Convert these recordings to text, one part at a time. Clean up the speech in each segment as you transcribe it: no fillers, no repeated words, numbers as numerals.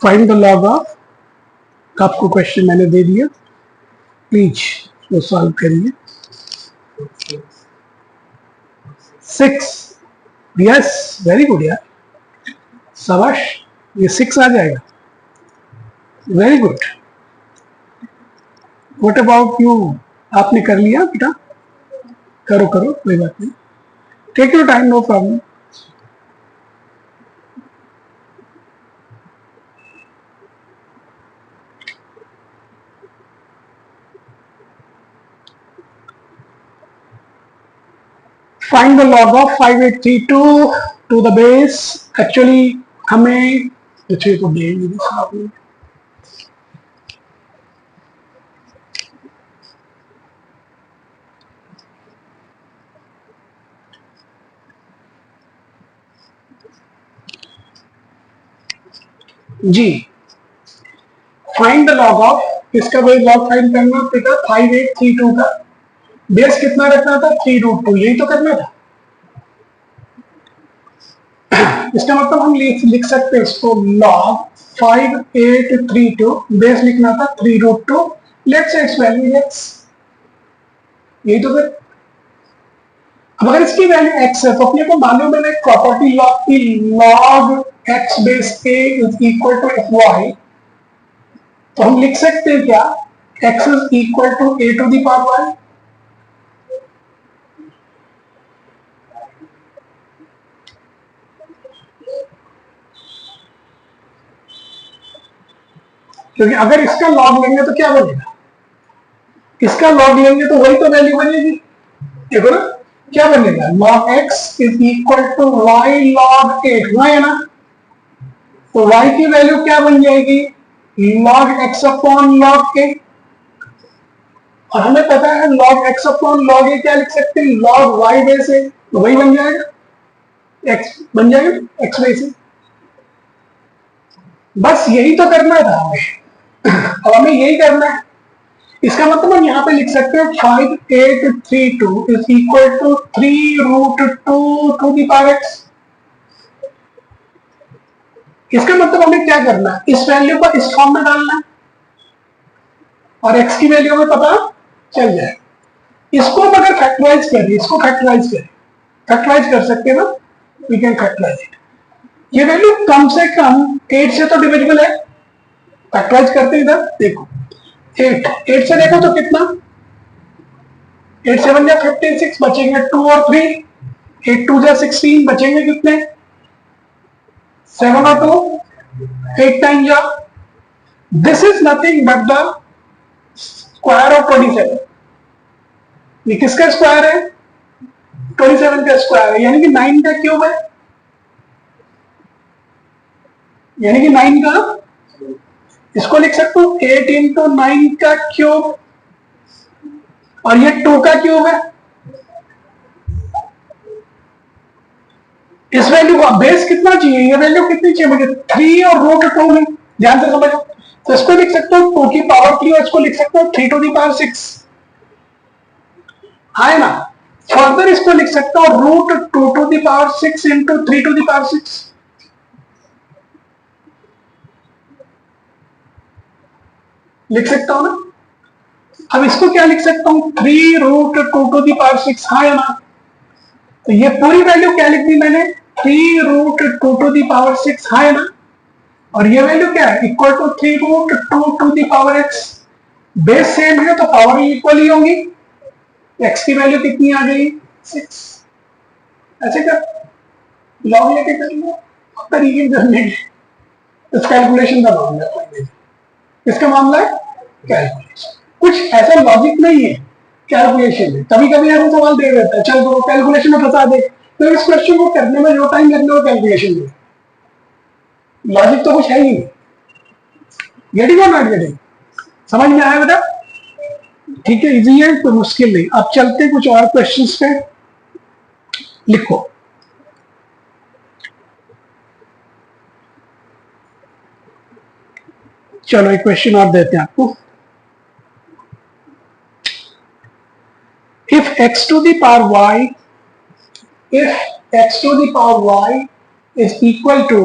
Find the log of, आपको question मैंने दे दिया, प्लीज वो सॉल्व करिए। 6, यस वेरी गुड यार, शाबाश, ये 6 आ जाएगा, very good. What about you, आपने कर लिया बेटा? करो करो, कोई बात नहीं, take your time, no problem. Find the log of 5832 to the base. Actually हमें अच्छे को दे, जी फाइंड द लॉग ऑफ, इसका वही लॉग फाइंड करना बेटा, 5832 का बेस कितना रखना था, 3√2, यही तो करना था। इसका मतलब हम लिख सकते हैं इसको, लॉग 5832, बेस लिखना था 3√2, let's say it's value x, यही तो फिर। अब अगर इसकी वैल्यू x है तो अपने को मालूम है ना प्रॉपर्टी लॉग की, log x base a is equal to y, तो हम लिख सकते हैं क्या, x is equal to a to the power y। क्योंकि अगर इसका लॉग लेंगे तो क्या बनेगा, इसका लॉग लेंगे तो वही तो वैल्यू बनेगी, देखो ना क्या बनेगा, log x is equal to y log 8, वही है ना, तो y की वैल्यू क्या बन जाएगी, log x upon log a, और हमें पता है log x upon log a क्या लिख सकते हैं, log y बेस है, तो वही बन जाएगा, x बन जाएगा x बेस है। बस यही तो करना था हमें, अब हमें यही करना है। इसका मतलब हम यहाँ पे लिख सकते हैं 5832 is equal to 3√2 to the power x। इसका मतलब हमें क्या करना है, इस वैल्यू को इस फॉर्म में डालना है और x की वैल्यू हमें पता चल जाए। इसको हम अगर फैक्टराइज करें, इसको फैक्टराइज करें, फैक्टराइज कर सकते हैं ना, वी कैन फैक्टराइज इट। ये वैल्यू कम से कम 8 से तो डिविजिबल है, फैक्टराइज करते हैं इधर, देखो 8 से देखो तो कितना, 8 7 या 56, बचेंगे 2 और 3, 8 2 जा 16, बचेंगे कितने 7 और 2, 8 9 जा, this is nothing but the square of 27। ये किसका स्क्वायर है, 27 का स्क्वायर है, यानी कि 9 का क्यूब है, यानी कि 9 का, इसको लिख सकते हो 8 इंटू 9 का क्यूब, और ये 2 का क्यूब है। इस वैल्यू का बेस कितना चाहिए, ये वैल्यू कितनी चाहिए मुझे, 3 और √2 में, ध्यान से समझो, तो इसको लिख सकते हो 2 की पावर 3 और इसको लिख सकते हो 3 टू दी पावर 6, है ना। फर्दर इसको लिख सकते हो √2 to the power 6 into 3 to the power 6, लिख सकता हूं ना। अब इसको क्या लिख सकता हूं, 3√2 टू दी पावर 6, है ना, तो ये पूरी वैल्यू क्या लिख दी मैंने, 3√2 टू दी पावर 6, है ना, और ये वैल्यू क्या है, equal to 3√2 to the power x। Base same है तो पावर इक्वल ही होंगी, x की वैल्यू कितनी आ गई 6, ऐसे कर लॉग लेके करेंगे तरीके करने के, इस कैलकुलेशन का मामला है, इसका मामला है कैलकुलेशन, कुछ ऐसा लॉजिक नहीं है कैलकुलेशन में। कभी कभी ऐसा सवाल दे देता है, चल तो कैलकुलेशन में फंसा दे, तो इस क्वेश्चन को करने में जो टाइम लगने वो कैलकुलेशन में, लॉजिक तो कुछ है ही नहीं। गेटिंग और नॉट गेटिंग, समझ में आया बेटा, ठीक है, इजी है, कोई मुश्किल नहीं। अब चलते कुछ और क्वेश्चंस पे, लिखो चलो एक क्वेश्चन और देते हैं आपको, if x to the power y, if x to the power y is equal to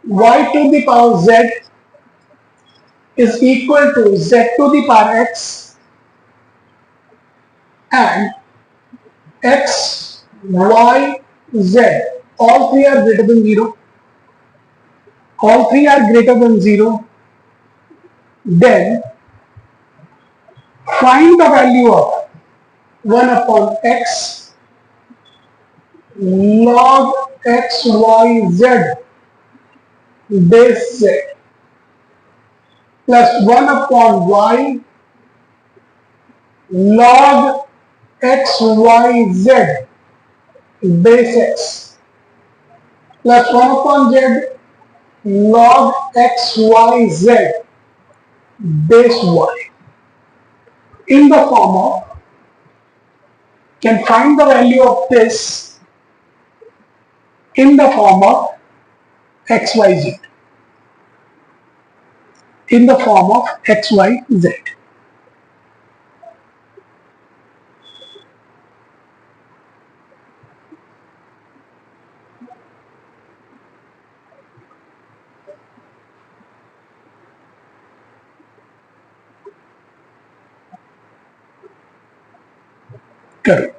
y to the power z is equal to z to the power x and x, y, z. All three are greater than 0. All three are greater than 0. Then find the value of 1 upon x log x, y, z base z plus 1 upon y log x, y, z base x plus 1 upon z log x, y, z base y in the form of, can find the value of this in the form of x, y, z, in the form of x, y, z. Correct.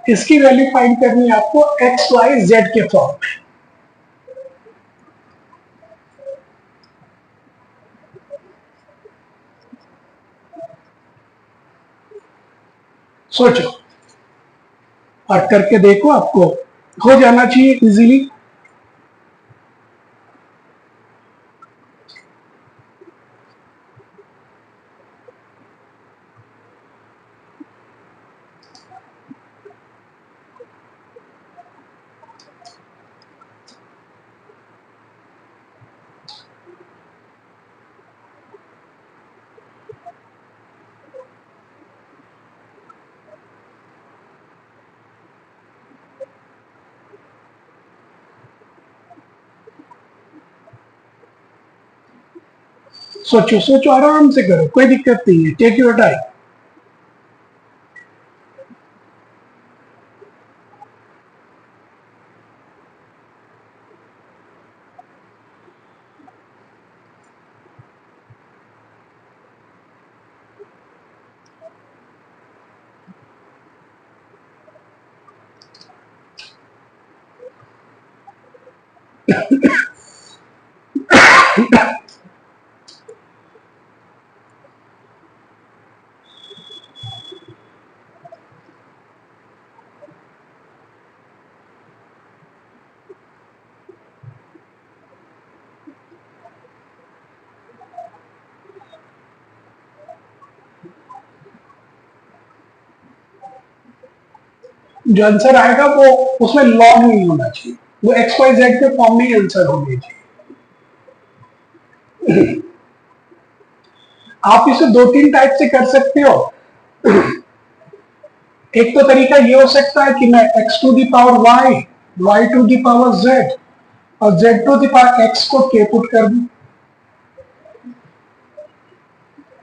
इसकी value find करनी है आपको x, y, z के form में. सोचो और करके देखो, आपको हो जाना चाहिए इजीली. सोचो सोचो, आराम से करो, कोई दिक्कत नहीं है. Take your time. जो आंसर आएगा वो उसमें लॉग नहीं होना चाहिए, वो एक्स, वाई, जेड के फॉर्म में ही आंसर होना चाहिए. आप इसे दो तीन टाइप से कर सकते हो. एक तो तरीका ये हो सकता है कि मैं x to the power y, y to the power z और z to the power x को k पुट कर दूं.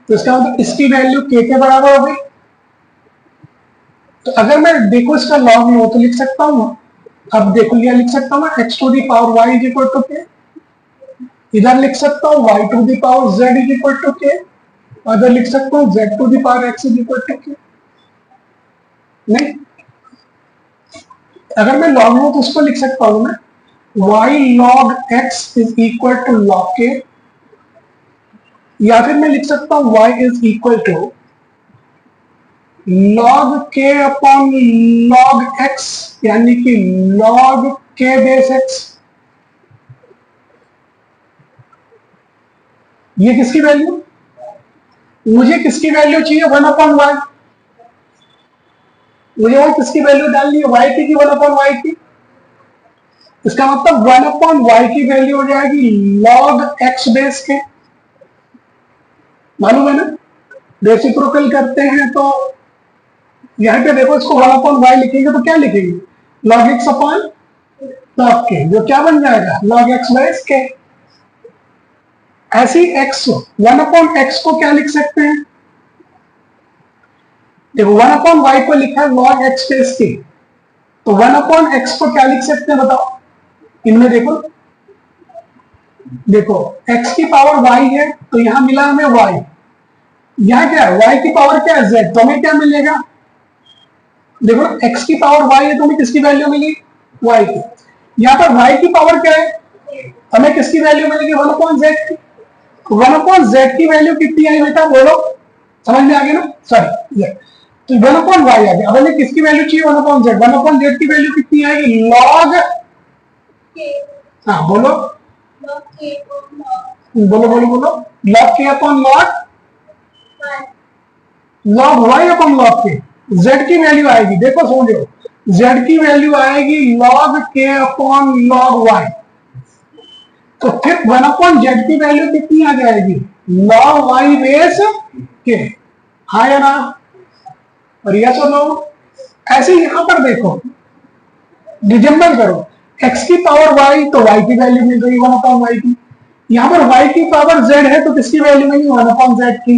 तो इसका मतलब इसकी वैल्यू k के बराबर हो गई. तो अगर मैं देखो इसका लॉग लो तो लिख सकता हूं. अब देखो ये लिख सकता हूं मैं x to the power y is equal to k. इधर लिख सकता हूं y to the power z is equal to k. इधर लिख सकता हूं z to the power x is equal to k. नहीं, अगर मैं लॉग लूं तो उसको लिख सकता हूं मैं y log x is equal to log k, या फिर मैं लिख सकता हूं y is equal to log k upon log x, यानी कि log k बेस x। ये किसकी वैल्यू, मुझे किसकी वैल्यू चाहिए, 1 अपॉन वाई। मुझे वो किसकी वैल्यू डालनी है, y की 1 अपॉन वाई की। इसका मतलब 1 अपॉन वाई की वैल्यू हो जाएगी log x बेस के, मालूम है ना। रेसिप्रोकल करते हैं तो यहां पे देखो, इसको 1 अपॉन वाई लिखेंगे तो क्या लिखेंगे, log x upon log k, जो क्या बन जाएगा log x बेस के। ऐसी x 1 अपॉन x को क्या लिख सकते हैं, देखो 1 अपॉन वाई को लिखा है log x बेस के, तो 1 अपॉन x को क्या लिख सकते हैं बताओ, इनमें देखो, देखो x की पावर y है तो यहां मिला हमें y, यहां क्या है y की पावर क्या है z, तो हमें क्या मिलेगा, देखो x की पावर y है तो हमें किसकी वैल्यू मिली, y की। यहां पर y की पावर क्या है, हमें किसकी वैल्यू मिलेगी 1 अपॉन z की। 1 अपॉन z की वैल्यू कितनी आई बेटा, बोलो, समझ में आ गया ना, सॉरी ये तो 1 अपॉन वाई आ गया। अब हमें किसकी वैल्यू चाहिए, 1 अपॉन z। 1 अपॉन z की वैल्यू कितनी आएगी, log, हाँ बोलो, बोलो बोलो बोलो, log k upon log y upon log k। z की वैल्यू आएगी, देखो समझो, z की वैल्यू आएगी log k upon log y। तो फिर 1 अपॉन z की वैल्यू कितनी आ जाएगी, log y बेस k, हाँ या ना, और यस और नो। ऐसे यहां पर देखो, डिजम्बल करो, x की पावर y तो y की वैल्यू मिल गई 1 अपॉन y की, यहां पर y की पावर z है तो किसकी वैल्यू मिलेगी 1 अपॉन z की।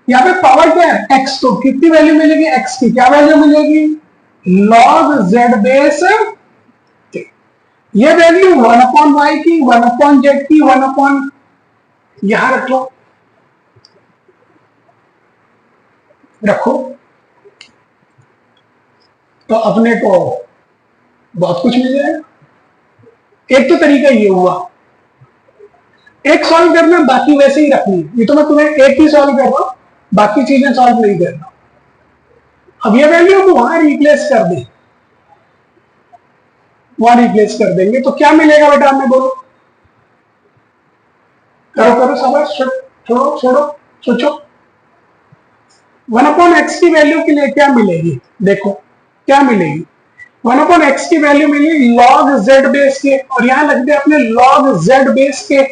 यहाँ पे पावर क्या है x, तो कितनी वैल्यू मिलेगी x की, क्या वैल्यू मिलेगी log z बेस k। ये वैल्यू 1 अपॉन y की, 1 अपॉन z की, 1 अपॉन, यहां रख लो, रखो, तो अपने को बहुत कुछ मिल जाएगा। एक तो तरीका ये हुआ, एक सॉल्व करना, बाकी वैसे ही रखनी है। ये तो मैं तुम्हें एक ही सॉल्व कर रहा हूं, बाकी चीजें सॉल्व नहीं कर रहा। अब ये वैल्यू को वहां रिप्लेस कर दे, वहां रिप्लेस कर देंगे तो क्या मिलेगा बेटा, हमें बोलो, करो करो समझ, छोड़ो छोड़ो सोचो। 1 अपॉन एक्स की वैल्यू के लिए क्या मिलेगी, देखो क्या मिलेगी, 1 अपॉन एक्स की वैल्यू मिलेगी log z बेस के, और यहां लग दे अपने log z बेस के।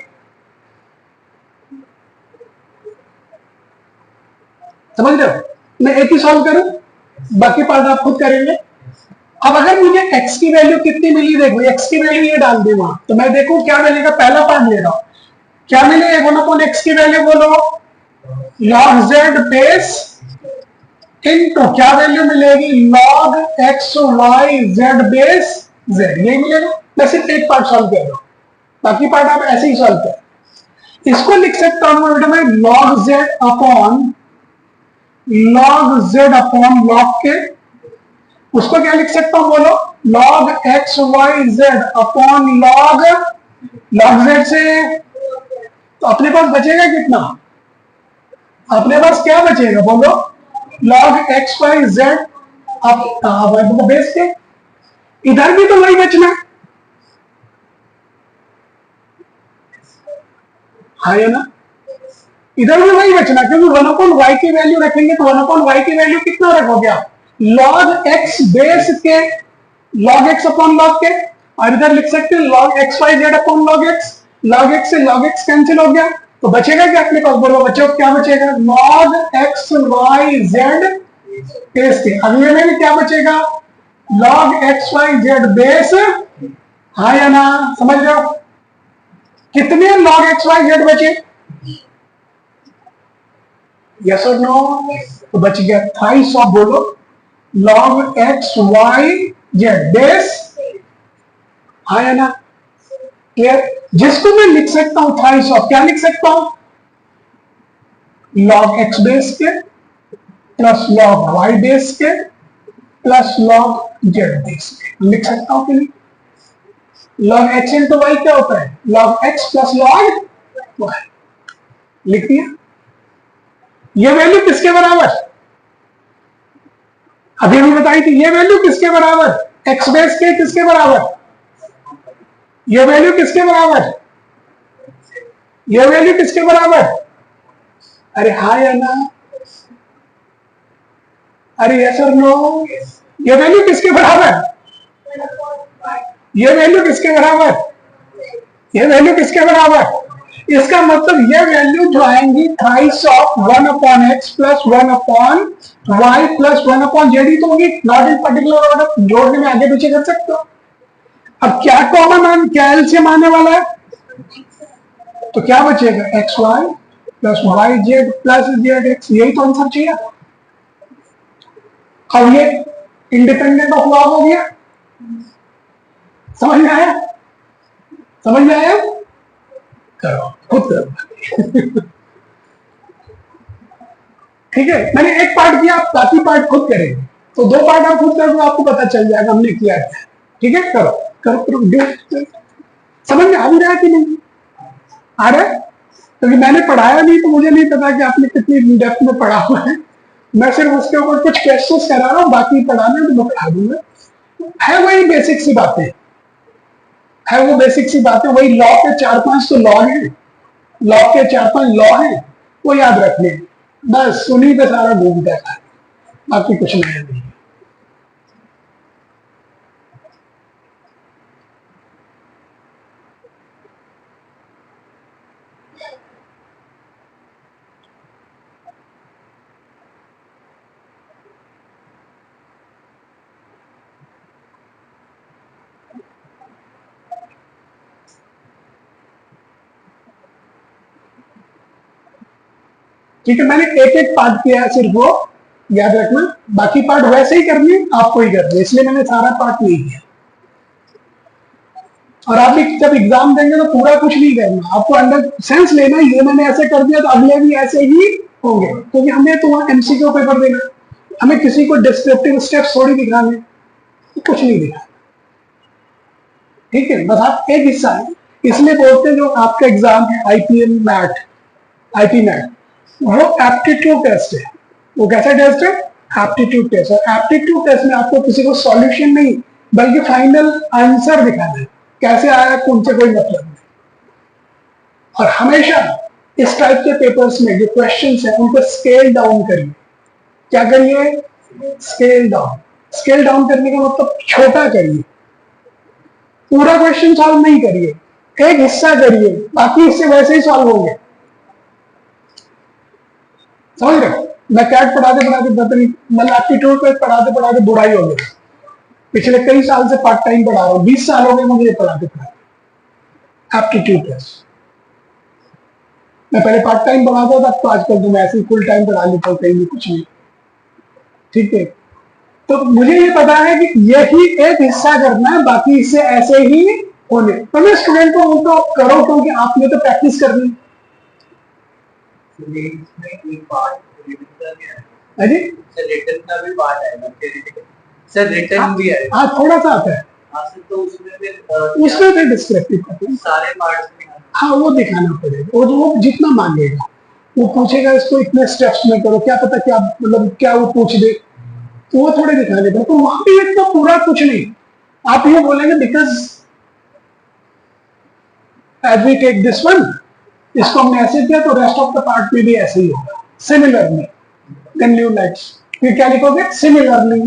समझ रहे हो, मैं एक ही सॉल्व करूं, बाकी पार्ट आप खुद करेंगे। अब अगर मुझे x की वैल्यू कितनी मिली, देखो x की वैल्यू ये डाल दी वहां, तो मैं देखूं क्या मिलेगा, पहला पार्ट ले रहा हूं, क्या मिलेगा 1 अपॉन एक्स की वैल्यू, बोलो log z बेस इनटू क्या वैल्यू मिलेगी log x y z base z, यही मिलेगा। मैं सिर्फ एक पार्ट सॉल्व कर रहा हूं, बाकी पार्ट आप ऐसे ही सॉल्व कर। इसको लिख सकता हूं बेटा मैं log z अपॉन log के, उसको क्या लिख सकता हूं बोलो, log x y z upon log z से, तो अपने पास बचेगा कितना, अपने पास क्या बचेगा बोलो, log x y z अब बेस के, इधर भी तो वही बचना है, हाँ या ना, इधर भी वही बचना, क्योंकि 1 अपॉन y की वैल्यू रखेंगे तो 1 अपॉन y की वैल्यू कितना रखोगे आप, log x बेस के, log x अपॉन log के, और इधर लिख सकते हैं log x y z upon log x, log x से log x कैंसिल हो गया, तो बचेगा क्या अपने पास, बोलो बच्चों क्या बचेगा, log x y z base के। अगले में भी क्या बचेगा, log x y z base, हाँ या ना, समझ रहे हो, कितने log x y z बचे, यस और नो, तो बच गया थाइस ऑफ, बोलो log x y z base, हाँ या ना, क्लियर। जिसको मैं लिख सकता हूं थाइस ऑफ, क्या लिख सकता हूं, log x बेस के प्लस log y बेस के प्लस log z बेस के, लिख सकता हूं कि नहीं, log x इंटू y क्या होता है, log x plus log y, लिख दिया। ये वैल्यू किसके बराबर, अभी अभी बताई थी, ये वैल्यू किसके बराबर, एक्स बेस के किसके बराबर, ये वैल्यू किसके बराबर, ये वैल्यू किसके बराबर, अरे हाँ या ना, अरे यस और नो, ये वैल्यू किसके बराबर, ये वैल्यू किसके बराबर, ये वैल्यू किसके बराबर, इसका मतलब ये वैल्यू जो आएंगी thrice of 1 upon x plus 1 upon y plus 1 upon z ही तो होगी, नॉट इन पर्टिकुलर ऑर्डर, जोड़ने में आगे पीछे कर सकते हो। अब क्या कॉमन मान, क्या एलसीएम आने वाला है, तो क्या बचेगा, x y plus y z plus z x, यही तो आंसर चाहिए। अब ये इंडिपेंडेंट ऑफ लॉग हो गया, समझ में आया, समझ में आया, करो खुद करो ठीक है, मैंने एक पार्ट किया, आप बाकी पार्ट खुद करेंगे, तो 2 पार्ट आप खुद करोगे, आपको पता चल जाएगा हमने किया क्या, ठीक है, करो करो करो, समझ में आ भी रहा है कि नहीं आ रहा है, क्योंकि मैंने पढ़ाया नहीं तो मुझे नहीं पता कि आपने कितनी डेप्थ में पढ़ा हुआ है, मैं सिर्फ उसके ऊपर कुछ क्वेश्चंस करा रहा हूँ, बाकी पढ़ाना तो मैं पढ़ा दूंगा, है वही बेसिक सी बातें, है वो बेसिक सी बातें, वही लॉ के 4-5 तो लॉ है, लॉ के 4-5 लॉ है, वो याद रखने, बस उन्हीं पे सारा घूमता है, बाकी कुछ नया नहीं। ठीक है, मैंने एक एक पार्ट किया है, सिर्फ वो याद रखना, बाकी पार्ट वैसे ही करनी आपको ही करनी है, इसलिए मैंने सारा पार्ट नहीं किया। और आप भी जब एग्जाम देंगे तो पूरा कुछ नहीं करना, आपको अंडर सेंस लेना, ये मैंने ऐसे कर दिया तो अगले भी ऐसे ही होंगे, क्योंकि हमें तो वहां एमसीक्यू पेपर देना, हमें किसी को डिस्क्रिप्टिव स्टेप्स थोड़ी दिखाने, कुछ नहीं दिखाना, ठीक है, बस आप एक हिस्सा है, इसलिए बोलते हैं जो आपका एग्जाम है आईपीएम मैट, आईपी मैट, वो एप्टीट्यूड टेस्ट है, वो कैसा टेस्ट है, एप्टीट्यूड टेस्ट, और एप्टीट्यूड टेस्ट में आपको किसी को सॉल्यूशन नहीं बल्कि फाइनल आंसर दिखाना है, कैसे आया उनसे कोई मतलब नहीं। और हमेशा इस टाइप के पेपर्स में जो क्वेश्चंस है उनको स्केल डाउन करिए, क्या करिए, स्केल डाउन, स्केल डाउन करने का मतलब छोटा करिए, पूरा क्वेश्चन सॉल्व नहीं करिए, एक हिस्सा करिए, बाकी इससे वैसे ही सॉल्व होंगे, समझ रहे हो, मैं कैट पढ़ाते पढ़ाते पता नहीं, मतलब एप्टीट्यूड पे पढ़ाते पढ़ाते बुराई हो गई, पिछले कई साल से पार्ट टाइम पढ़ा रहा हूँ, 20 साल हो गए मुझे पढ़ाते पढ़ाते एप्टीट्यूड टेस्ट, मैं पहले पार्ट टाइम पढ़ाता था, तो आजकल तो मैं ऐसे ही फुल टाइम पढ़ा लेता हूँ, कहीं भी कुछ नहीं, ठीक है, तो मुझे ये पता है कि यही एक हिस्सा करना है, बाकी इससे ऐसे ही होने, तो मैं स्टूडेंट को बोलता हूँ करो, क्योंकि आपने तो प्रैक्टिस करनी है। अरे रिटर्न का भी पार्ट है सर, रिटर्न भी है, हाँ थोड़ा सा आता है, तो उसमें फिर डिस्क्रिप्टिव सारे पार्ट्स में, हाँ वो दिखाना पड़ेगा, वो जितना मांगेगा, वो पूछेगा इसको इतने स्टेप्स में करो, क्या पता क्या मतलब क्या वो पूछ दे, तो वो थोड़े दिखाने पड़े, तो वहां पे इतना पूरा कुछ नहीं, आप ये बोलेंगे because as we take this one, इसको हमने ऐसे किया तो रेस्ट ऑफ द पार्ट में भी ऐसे ही होगा, सिमिलरली देन यू नेक्स्ट, फिर क्या लिखोगे, सिमिलरली,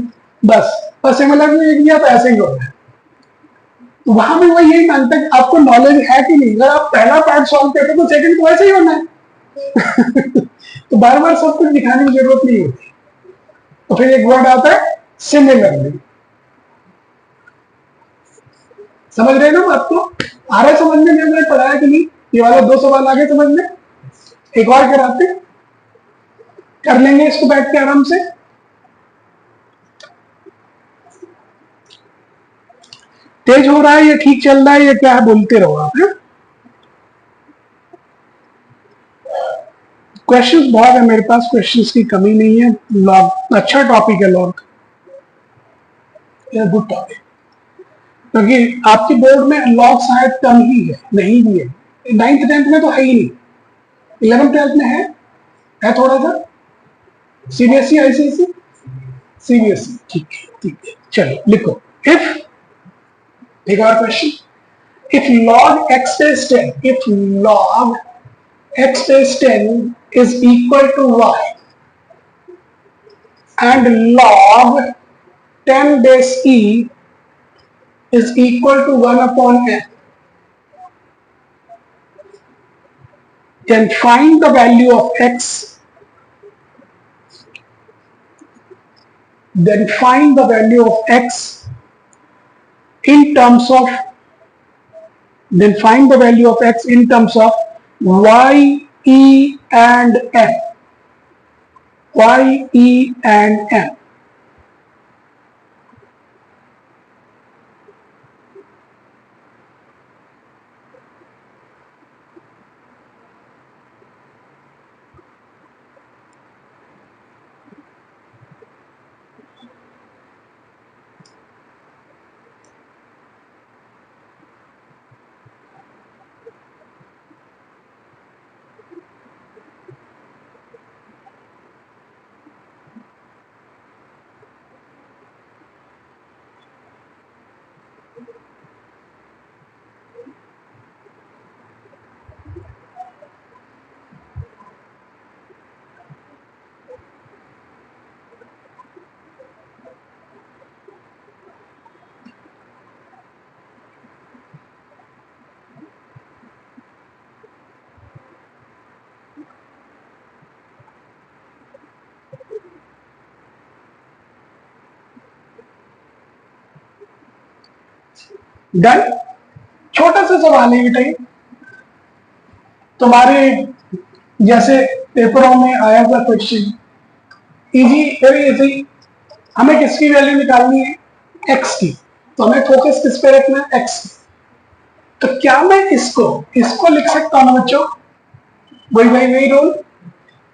बस, और सिमिलरली लिख दिया तो ऐसे ही होगा, तो वहां भी वो यही मानता है कि आपको नॉलेज है कि नहीं, अगर आप पहला पार्ट सॉल्व करते तो सेकंड को ऐसे ही होना है तो बार बार सब कुछ दिखाने की जरूरत नहीं होती, तो फिर एक वर्ड आता है सिमिलरली, समझ रहे ना आपको, आ रहा है समझ में, मैंने पढ़ाया कि नहीं, ये वाला 2 सवाल आगे समझ में, एक और कराते कर लेंगे इसको बैठ के आराम से, तेज हो रहा है या ठीक चल रहा है या क्या है, बोलते रहो आप, क्वेश्चंस बहुत है मेरे पास, क्वेश्चंस की कमी नहीं है, लॉग अच्छा टॉपिक है, लॉग गुड टॉपिक, क्योंकि आपके बोर्ड में लॉग शायद कम ही है, नहीं भी है, 9th 10th में तो है ही नहीं, 11th 12th में है थोड़ा सा, सीबीएसई आईसीएसई सीबीएसई, ठीक है ठीक है, चलो लिखो। इफ एक और question, if log x base 10, if log x base 10 is equal to y and log 10 base e is equal to 1 upon n, then find the value of x, then find the value of x in terms of, then find the value of x in terms of y, e and m, y, e and m. Done. छोटा सा सवाल है बेटा, तुम्हारे जैसे पेपरों में आया हुआ क्वेश्चन, इजी इजी। हमें किसकी वैल्यू निकालनी है? एक्स की। तो हमें फोकस किस पे रखना है? एक्स की। तो क्या मैं इसको लिख सकता हूं ना बच्चों? वही रोल।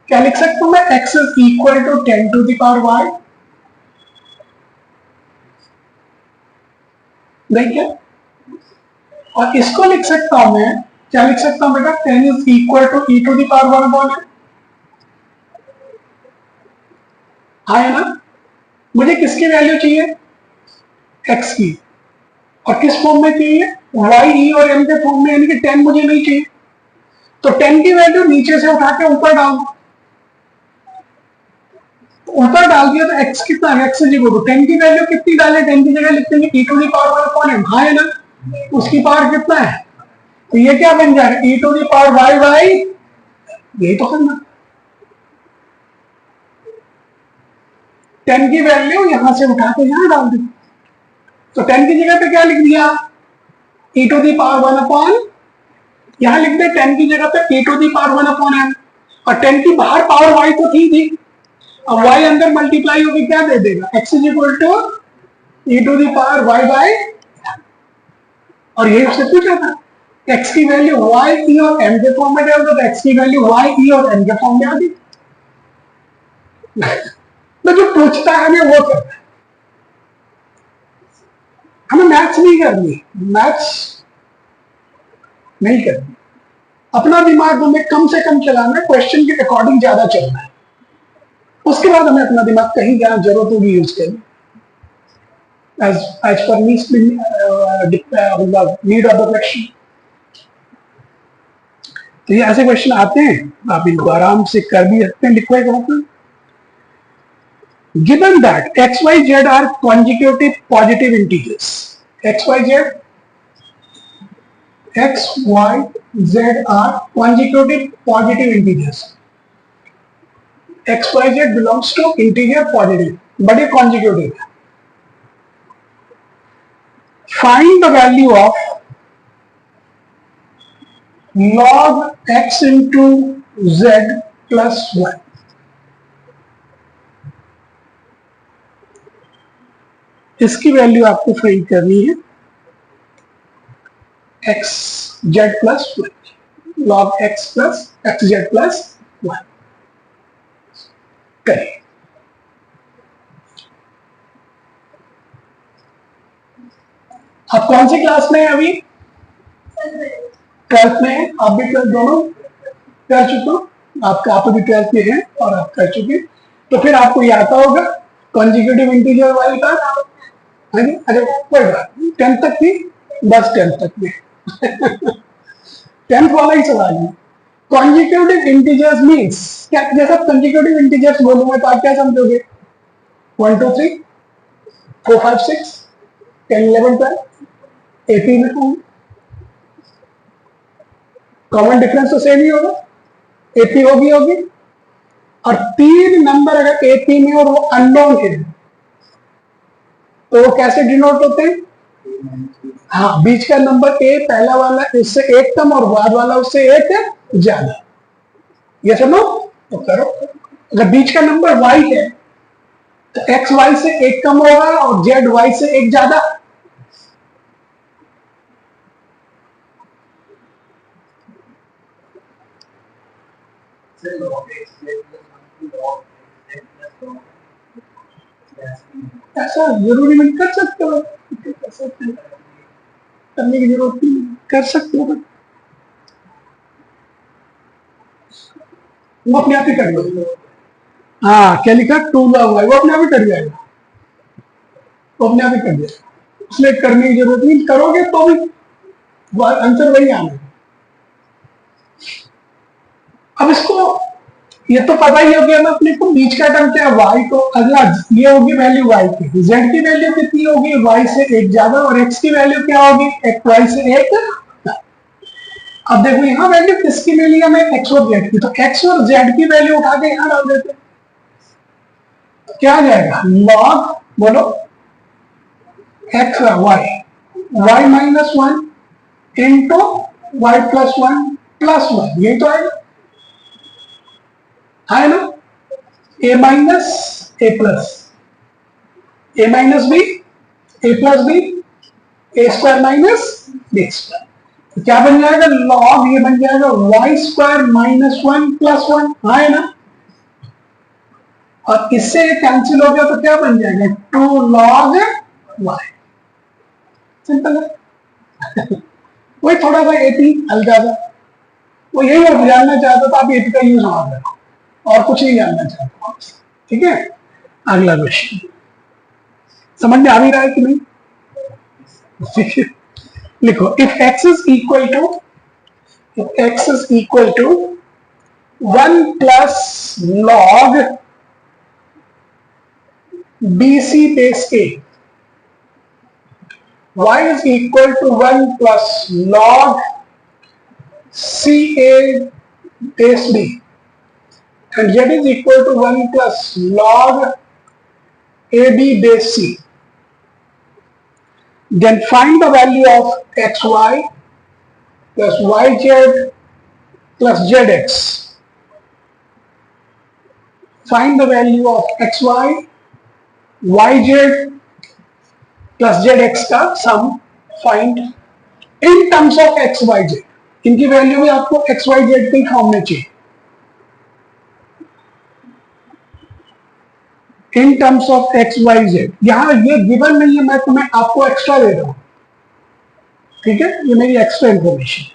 क्या लिख सकता हूं मैं? X is equal to 10 to the power y. नहीं क्या? और इसको लिख सकता हूं मैं, क्या लिख सकता हूं बेटा? 10 is equal to e to the power 1 upon है। हाँ है ना? मुझे किसकी वैल्यू चाहिए? एक्स की। और किस फॉर्म में चाहिए? वाई, ई और एम के फॉर्म में, यानी कि 10 मुझे नहीं चाहिए। तो 10 की वैल्यू नीचे से उठा के ऊपर डाल दो। ऊपर डाल दिया तो x कितना है? x इज इक्वल टू 10 की वैल्यू कितनी डाले? 10 की जगह लिखते हैं e to the power 1 upon m। हाँ है ना? उसकी पावर कितना है? तो ये क्या बन जाएगा? e to the power y by, यही तो करना। 10 की वैल्यू यहां से उठा के यहां डाल दी। तो 10 की जगह पे क्या लिख दिया? e to the power 1 upon, यहां लिख दे 10 की जगह पे e to the power 1 upon m। और 10 की बाहर पावर y तो थी। अब y अंदर मल्टीप्लाई होकर क्या दे देगा? x is equal to e to the power y by, और ये उससे पूछा था x की वैल्यू y, e और m के फॉर्म में डाल दो, तो x की वैल्यू y, e और m के फॉर्म में आ गई। तो जो पूछता है हमें वो करना है, हमें मैथ्स नहीं करनी, मैथ्स नहीं करनी। अपना दिमाग हमें कम से कम चलाना है, क्वेश्चन के अकॉर्डिंग ज्यादा चलना है। उसके बाद हमें अपना दिमाग कहीं जहां जरूरत होगी यूज करनी, as per need of the question। तो ये ऐसे क्वेश्चन आते हैं, आप इनको आराम से कर भी सकते हैं। लिखो एक वहां, given that x, y, z are consecutive positive integers, x, y, z are consecutive positive integers, x, y, z belongs to integer positive, but ये consecutive है। Find the value of log x into z plus 1। इसकी value आपको find करनी है, x z plus 1, log x plus x z plus 1 करें। आप कौन सी class में हैं अभी? 12th में हैं। आप भी 12th दोनों कर चुके हो, आप भी 12th में हैं और आप कर चुके। तो फिर आपको ये आता होगा कॉन्जिक्यूटिव इंटीजर वाली का, हाँ जी, अरे कोई बात नहीं, 10th तक थी, बस 10th तक में 10th वाला ही सवाल है। कॉन्जिक्यूटिव इंटीजर्स मीन्स क्या, जैसा कॉन्जिक्यूटिव इंटीजर्स बोलूंगा तो आप क्या समझोगे? 1 2 3 4 5 6 10 11 12 18 में होंगे। कॉमन डिफरेंस तो सेम ही होगा, एपी होगी और 3 नंबर अगर एपी में और वो अननोन है तो वो कैसे डिनोट होते हैं? हाँ, बीच का नंबर ए, पहला वाला इससे एक कम और बाद वाला उससे एक ज्यादा। ये सुनो तो करो। अगर बीच का नंबर वाई है तो एक्स वाई से एक कम होगा और जेड वाई से एक ज्यादा। Sir, log x plus 1 to log x plus log ऐसा जरूरी नहीं, कर सकते हो, कर सकते हो, करने की जरूरत नहीं, कर सकते हो, वो अपने आप ही कर लो। हाँ, क्या लिखा? 2 लॉग वाई, वो अपने आप ही कर जाएगा, वो अपने आप ही कर जाएगा, इसलिए करने की जरूरत नहीं, करोगे तो भी आंसर वही आना है। अब इसको, ये तो पता ही हो गया ना अपने को, बीच का टर्म क्या है? y को, अगला ये होगी वैल्यू y की, z की वैल्यू कितनी होगी? y से एक ज्यादा, और x की वैल्यू क्या होगी? x y से एक। अब देखो यहाँ वैल्यू किसकी मिली हमें? x और z की, तो x और z की वैल्यू उठा के यहाँ डाल देते, तो क्या आ जाएगा? log, बोलो, x y, y minus 1 into y plus 1 plus 1, यही तो आएगा, है ना? a minus a plus, a minus b, a plus b, a square minus b square, तो क्या बन जाएगा? लॉग, ये बन जाएगा वाई स्क्वायर माइनस 1 प्लस 1, है ना? और इससे कैंसिल हो गया तो क्या बन जाएगा? 2 लॉग वाई। सिंपल है। वही थोड़ा सा एपी हल्का सा, वो यही और जानना चाहता था, आप एपी का यूज मार रहे हो और कुछ नहीं जानना चाहता, ठीक है? अगला क्वेश्चन समझ में आ भी रहा है कि नहीं? लिखो, if x is equal to, if x is equal to 1 plus log bc base a, y is equal to 1 plus log ca base b, and z is equal to 1 plus log ab base c, then find the value of xy plus yz plus zx. Find the value of xy, yz plus z x का sum find in terms of x y z, इनकी value भी आपको x y z के form में चाहिए, in terms of x y z. यहां ये given नहीं है, मैं तुम्हें आपको एक्स्ट्रा दे रहा हूं, ठीक है? ये मेरी एक्स्ट्रा इंफॉर्मेशन है।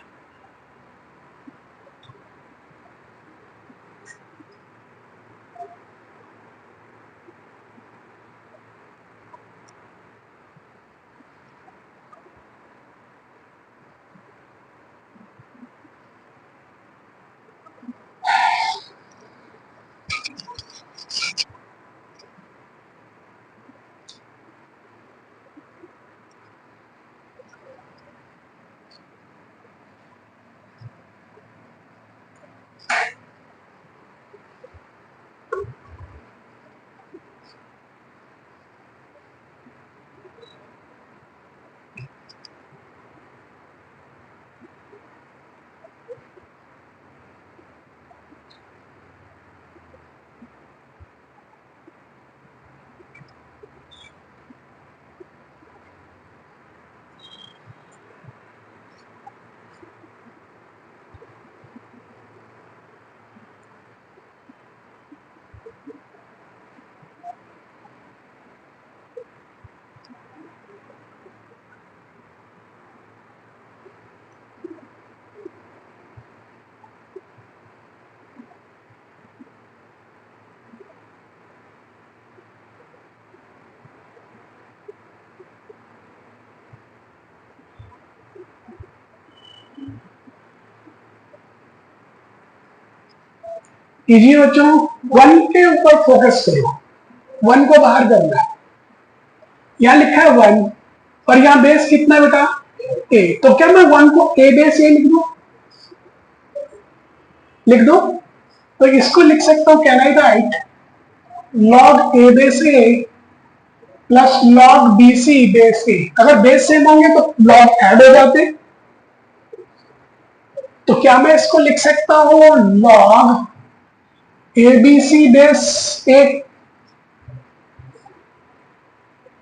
कीजिए बच्चों, 1 के ऊपर फोकस करो, 1 को बाहर करना है। यहां लिखा है 1 और यहां बेस कितना है बेटा, a। तो क्या मैं 1 को a बेस a लिख दो। तो इसको लिख सकता हूं, can I right log a base a plus log bc base a। अगर बेस सेम होंगे तो log ऐड हो जाते। तो क्या मैं इसको लिख सकता हूं log abc base a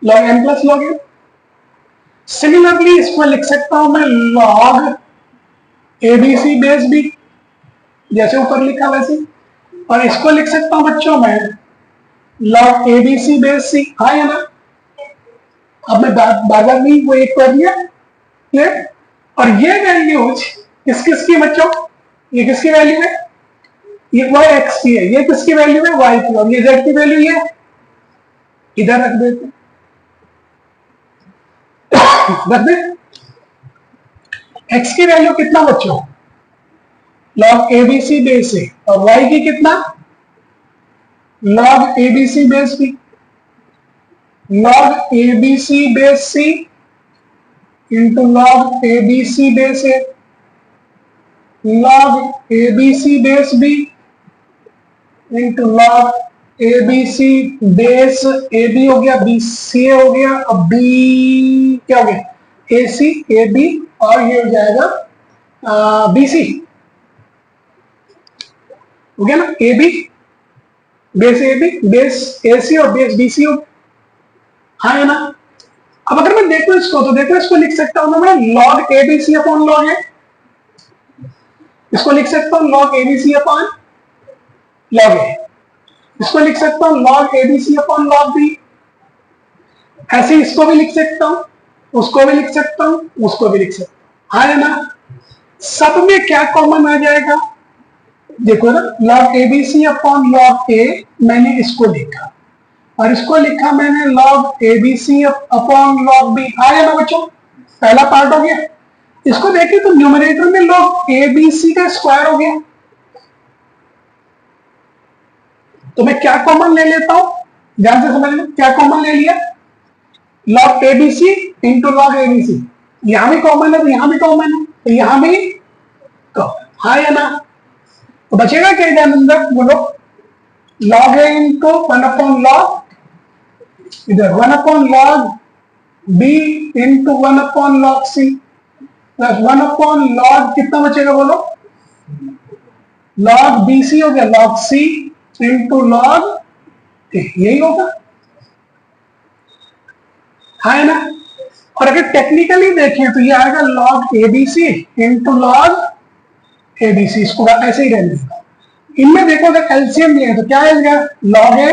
log m plus log m। Similarly इसको लिख सकता हूं मैं log abc बेस b, जैसे ऊपर लिखा वैसे। और इसको लिख सकता हूं बच्चों मैं log abc बेस c। हाँ या ना? अब मैं बार बार नहीं वो एक कर दिया क्लियर। और ये वैल्यूज किस किसकी बच्चों, ये किसकी वैल्यू है, ये y x की है, ये किसकी वैल्यू है y की, और ये z की वैल्यू ये इधर रख देते रख दे। x की वैल्यू कितना बच्चों, log abc बेस a, और y की कितना log abc base b। log abc base c into log abc base a log abc base b into log abc base ab हो गया, bca हो गया, अब b क्या हो गया ac ab, और ये हो जाएगा bc हो गया ना, ab base ab base ac और बेस bc हो। हाँ है ना? अब अगर मैं देखो इसको, तो देखो इसको लिख सकता हूं मैं log abc upon log a, इसको लिख सकता हूं log abc upon log a, इसको लिख सकता हूं log abc upon log b। ऐसे इसको भी लिख सकता हूं, उसको भी लिख सकता हूं, उसको भी लिख सकता हूं। हाँ है ना? सब में क्या कॉमन आ जाएगा, देखो ना, log abc upon log a मैंने इसको लिखा, और इसको लिखा मैंने log abc upon log b। हाँ है ना बच्चों? पहला पार्ट हो गया। इसको देखिए तो न्यूमरेटर में log abc का स्क्वायर हो गया। तो मैं क्या कॉमन ले लेता हूं, ध्यान से समझ लो, क्या कॉमन ले लिया, log abc into log abc। यहां भी कॉमन है तो यहां भी कॉमन है, तो यहां भी कॉमन। हाँ या ना? तो बचेगा क्या इधर अंदर बोलो, log a into 1 upon log, इधर 1 upon log b into 1 upon log c plus 1 upon log कितना बचेगा बोलो, log bc हो गया log c into log a, यही होगा। हाँ है ना? और अगर टेक्निकली देखें तो ये आएगा log abc into log abc, इसको ऐसे ही रहने देगा। इनमें देखो अगर एलसीएम लिया तो क्या आएगा, log a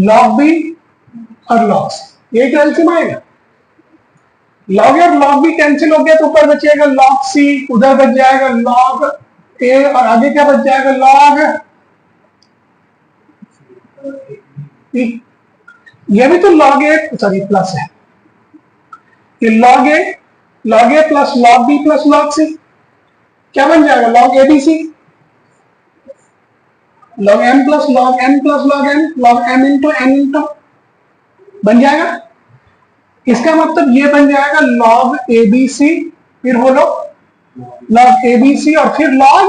log b और log c, ये तो एलसीएम आएगा। log a और log b कैंसिल हो गया तो ऊपर बचेगा log c, उधर बच जाएगा log a, और आगे क्या बच जाएगा log b। ये भी तो log a सॉरी प्लस है, ये log a plus log b plus log c क्या बन जाएगा log abc, log m plus log n plus log m into n into बन जाएगा। इसका मतलब ये बन जाएगा log abc, फिर बोलो log abc और फिर log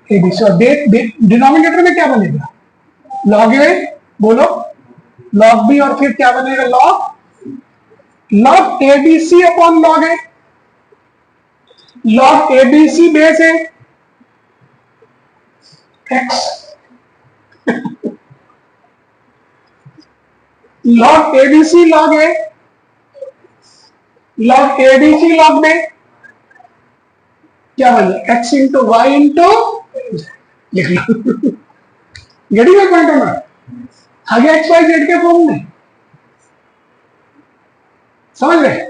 abc, और डिनोमिनेटर में क्या बनेगा log a, बोलो log b, और फिर क्या बनेगा log abc upon log a, log abc base है x log abc log a, log abc log b क्या बन जाए x इंटू वाई इंटू, लिख लो गेटिंग माय पॉइंट है ना, आगे एक्स वाई जेड के फॉर्म में, समझ रहे?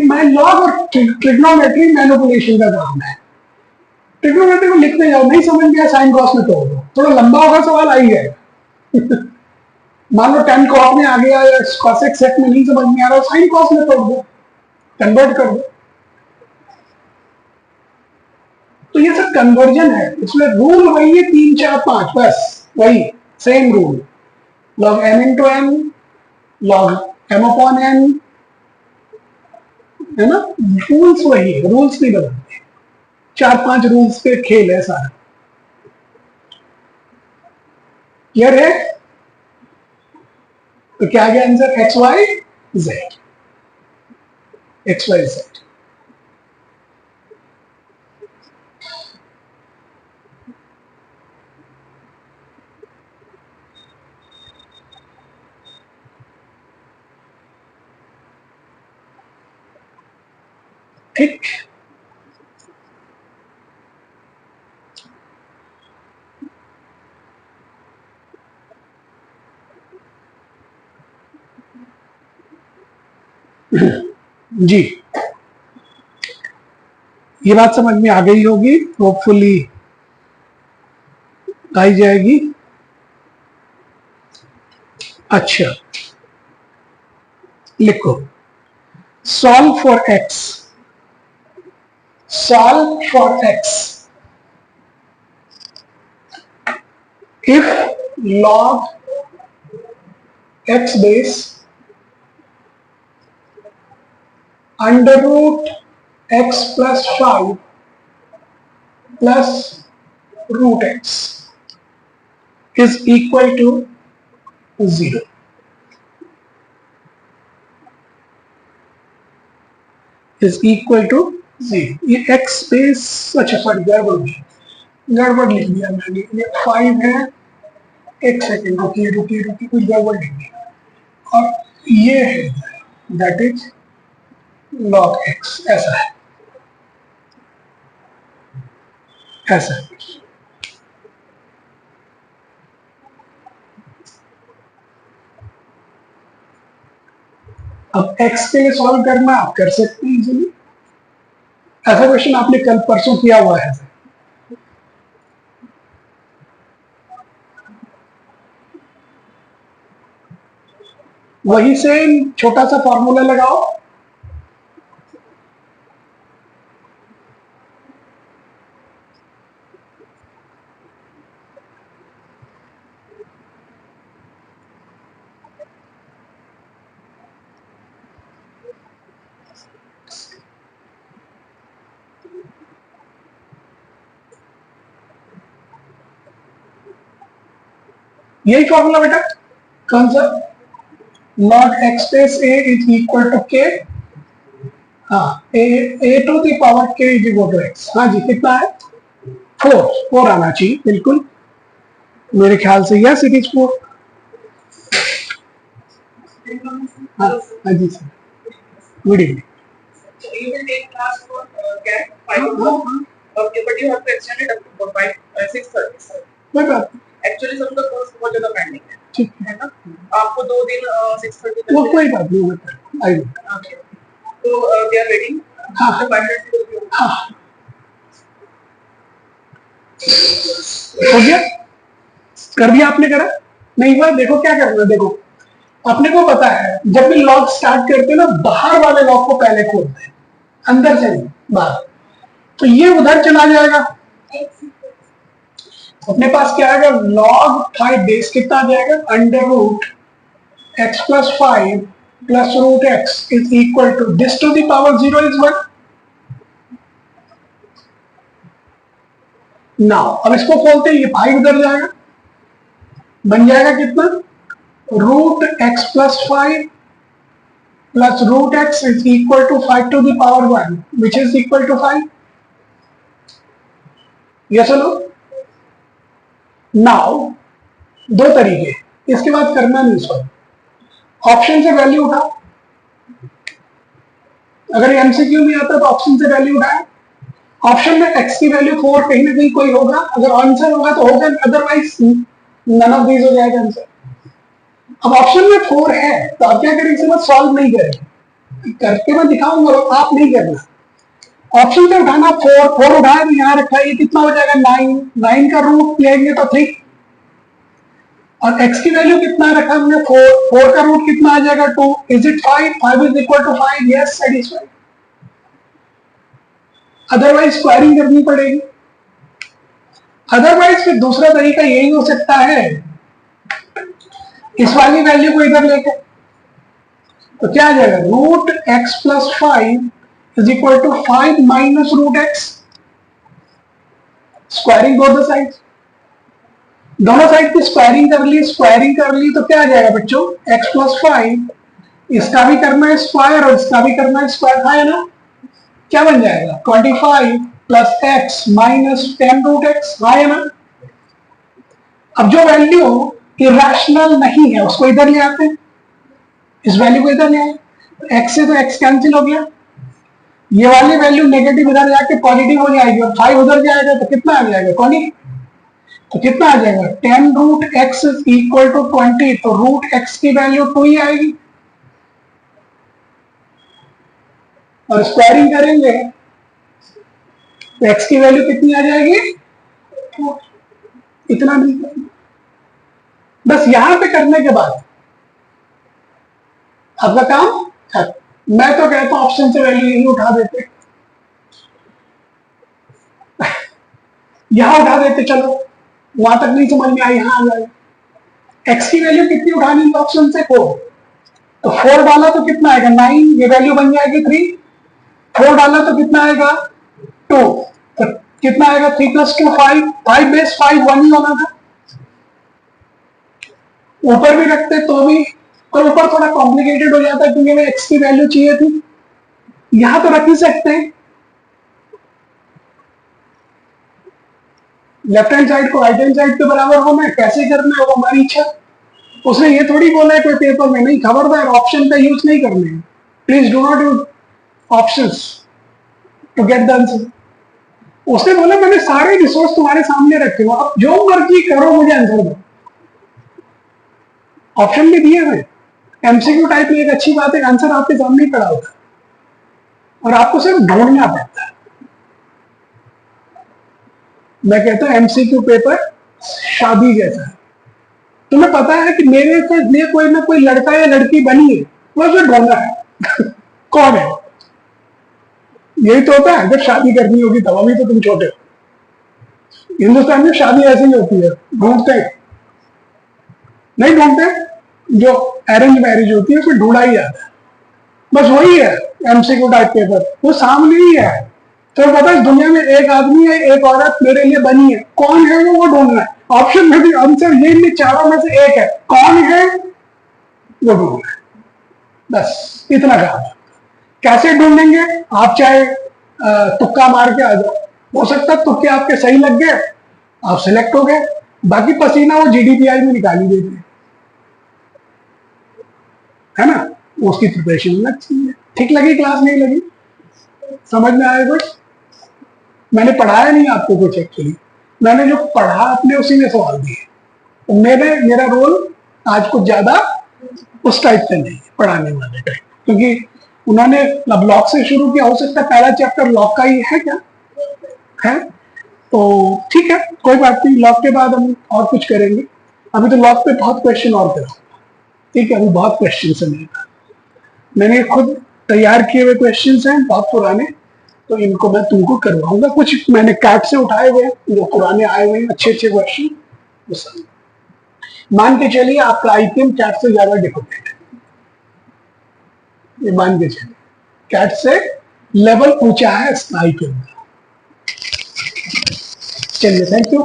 मैं लॉग और ट्रिग्नोमेट्री मैनिपुलेशन का काम है। ट्रिग्नोमेट्री को लिखने जाओ, नहीं समझ गया साइन कॉस में तोड़ दो, थोड़ा लंबा होगा सवाल आई जाएगा। मान लो tan कॉस में आ गया या cosec सेट में नहीं समझ में आ रहा, साइन कॉस में तोड़ दो, कन्वर्ट कर दो। तो ये सब कन्वर्जन है, इसमें रूल वही है 3 4 5, बस वही same rule, log m into n, log m upon n, है ना, रूल्स वही है, रूल्स नहीं बदलते, 4 5 रूल्स पे खेल है सारा। क्लियर है? तो क्या आ गया answer? X y z, x y z. ठीक, जी ये बात समझ में आ गई होगी, होपफुली आई जाएगी। अच्छा लिखो, solve for x, solve for x if log x base under root x plus 5 plus root x is equal to 0। is equal to 0। ये x base, अच्छा सॉरी गड़बड़ लिख दिया मैंने, ये 5 है, एक सेकेंड रुकिए रुकिए रुकिए, कुछ गड़बड़ लिख दिया, और ये है दैट इज log x, ऐसा है, ऐसा है। अब x के लिए सॉल्व करना आप कर सकते हैं इजीली, ऐसा क्वेश्चन आपने कल परसों किया हुआ है। वही से छोटा सा फॉर्मूला लगाओ, यही फॉर्मूला बेटा, कौन सा, log x space a is equal to k, हाँ a to the power k is equal to x, हाँ जी कितना है, 4 आना चाहिए बिल्कुल, मेरे ख्याल से यस इट इज 4। हाँ हाँ जी sir, good evening. So you will take class for CAT 5 o'clock. Okay, but you have to extend it up to 6:30. Sir. कोई बात नहीं, Actually सबका कोर्स बहुत ज्यादा पेंडिंग ठीक है ना? आपको 2 दिन 6:30 वो कोई बात नहीं, वो I will. Okay. So they are waiting. हाँ। The 5 minutes will be over. हाँ हो गया, कर दिया आपने, करा नहीं हुआ, देखो क्या करना है, देखो अपने को पता है जब भी लॉग स्टार्ट करते हैं ना, बाहर वाले लॉग को पहले खोलते हैं, अंदर से नहीं बाहर, तो ये उधर चला जाएगा, अपने पास क्या आएगा, log 5 बेस कितना आ जाएगा, under root x plus 5 plus root x is equal to this to the power 0 is 1। Now अब इसको खोलते हैं, ये 5 उधर जाएगा, बन जाएगा कितना, root x plus 5 plus root x is equal to 5 to the power 1 which is equal to 5। Yes और नो? नाउ दो तरीके, इसके बाद करना नहीं सॉल्व, ऑप्शन से वैल्यू उठाओ, अगर एमसीक्यू में आता तो ऑप्शन से वैल्यू उठाए, ऑप्शन में x की वैल्यू 4 कहीं ना कहीं कोई होगा, अगर आंसर होगा तो होगा, अदरवाइज नन ऑफ दीज हो जाएगा आंसर। अब ऑप्शन में 4 है तो आप क्या करेंगे, बस सॉल्व नहीं करेंगे, करके मैं दिखाऊंगा, आप नहीं करना, ऑप्शन से उठाना, 4 उठाए तो यहाँ रखा है, ये कितना हो जाएगा 9 का रूट लेंगे तो 3, और x की वैल्यू कितना रखा हमने 4 का रूट कितना आ जाएगा 2, is it 5 is equal to 5, yes satisfied, otherwise squaring करनी पड़ेगी, अदरवाइज फिर दूसरा तरीका यही हो सकता है, इस वाली वैल्यू को इधर लेके, तो क्या आ जाएगा, root x plus 5 is equal to 5 minus root x, squaring both the side, दोनों साइड की स्क्वायरिंग कर ली तो क्या आ जाएगा बच्चों, x प्लस 5, इसका भी करना है स्क्वायर और इसका भी करना है स्क्वायर, है ना, क्या बन जाएगा 25 plus x minus 10 root x, है ना। अब जो वैल्यू इरेशनल नहीं है उसको इधर ले आते हैं, इस वैल्यू को इधर ले आए, x से तो x कैंसिल हो गया, ये वाली वैल्यू नेगेटिव इधर जाके पॉजिटिव हो जाएगी और 5 उधर जाएगा तो कितना आ जाएगा 20, तो कितना आ जाएगा 10 root x is equal to 20, तो रूट एक्स की वैल्यू 2 ही आएगी, और स्क्वायरिंग करेंगे तो x की वैल्यू कितनी आ जाएगी, इतना नहीं, बस यहां पे करने के बाद आपका काम खत्म। मैं तो कहता हूं ऑप्शन से वैल्यू यही उठा देते, यहां उठा देते, चलो वहां तक नहीं समझ में आई, यहां आ जाए, x की वैल्यू कितनी उठानी है ऑप्शन से 4, तो 4 डाला तो कितना आएगा 9, ये वैल्यू बन जाएगी 3, 4 डाला तो कितना आएगा 2, तो कितना आएगा 3 प्लस 2 5, 5 बेस 5 1 ही होना था, ऊपर भी रखते तो भी, तो ऊपर थोड़ा कॉम्प्लिकेटेड हो जाता है क्योंकि हमें x की वैल्यू चाहिए थी, यहां तो रख ही सकते हैं, लेफ्ट हैंड साइड को राइट हैंड साइड के बराबर होना है, कैसे करना है वो हमारी इच्छा, उसने ये थोड़ी बोला है कोई पेपर में, नहीं, खबरदार ऑप्शन का यूज नहीं करने हैं, please do not use options to get the answer. उसने बोला मैंने सारे रिसोर्स तुम्हारे सामने रखे हो, आप जो मर्जी करो मुझे आंसर दो, ऑप्शन भी दिए हुए, एमसीक्यू टाइप में एक अच्छी बात है, आंसर आपके सामने ही पड़ा होता है और आपको सिर्फ ढूंढना पड़ता है। मैं कहता हूं एमसीक्यू पेपर शादी जैसा है, तुम्हें पता है कि मेरे से लिए कोई ना कोई लड़का या लड़की बनी है, वो उसे ढूंढना है कौन है, यही तो होता है, जब शादी करनी होगी तब, अभी तो तुम छोटे हो, हिंदुस्तान में शादी ऐसी ही होती है, ढूंढते हैं, नहीं ढूंढते, जो अरेंज मैरिज होती है उसमें ढूंढा ही जाता है, बस वही है एमसीक्यू टाइप पेपर, वो सामने ही है, तो पता है दुनिया में एक आदमी है, एक औरत मेरे लिए बनी है, कौन है वो ढूंढना है, ऑप्शन में भी आंसर ये नहीं, चारों में से एक है, कौन है वो ढूंढना है, बस इतना काम है। कैसे ढूंढेंगे, आप चाहे तुक्का मार के आ जाओ, हो सकता है तुक्के आपके सही लग गए, आप सिलेक्ट हो गए, बाकी पसीना वो जीडीपीआई में निकाली देते हैं, है ना, उसकी प्रिपरेशन अलग चीज है। ठीक लगी क्लास, नहीं लगी, समझ में आया कुछ, मैंने पढ़ाया नहीं आपको कुछ, एक्चुअली मैंने जो पढ़ा अपने उसी में सवाल दिए, तो मेरा रोल आज कुछ ज्यादा उस टाइप का नहीं है पढ़ाने वाले टाइप, क्योंकि उन्होंने लॉक से शुरू किया, हो सकता है पहला चैप्टर लॉक का ही है, क्या है, तो ठीक है कोई बात नहीं, लॉक के बाद हम और कुछ करेंगे, अभी तो लॉक पे बहुत क्वेश्चन और कराऊंगा, ठीक है, अभी बहुत क्वेश्चन है मेरे पास, मैंने खुद तैयार किए हुए क्वेश्चंस हैं बहुत पुराने, तो इनको मैं तुमको करवाऊंगा, कुछ मैंने कैट से उठाए हुए जो पुराने आए हुए हैं अच्छे अच्छे क्वेश्चन, मान के चलिए आपका आईपीएम कैट से ज्यादा डिफिकल्ट है, ये मान के चलिए कैट से लेवल ऊंचा है इसका आईपीएम का। चलिए थैंक यू।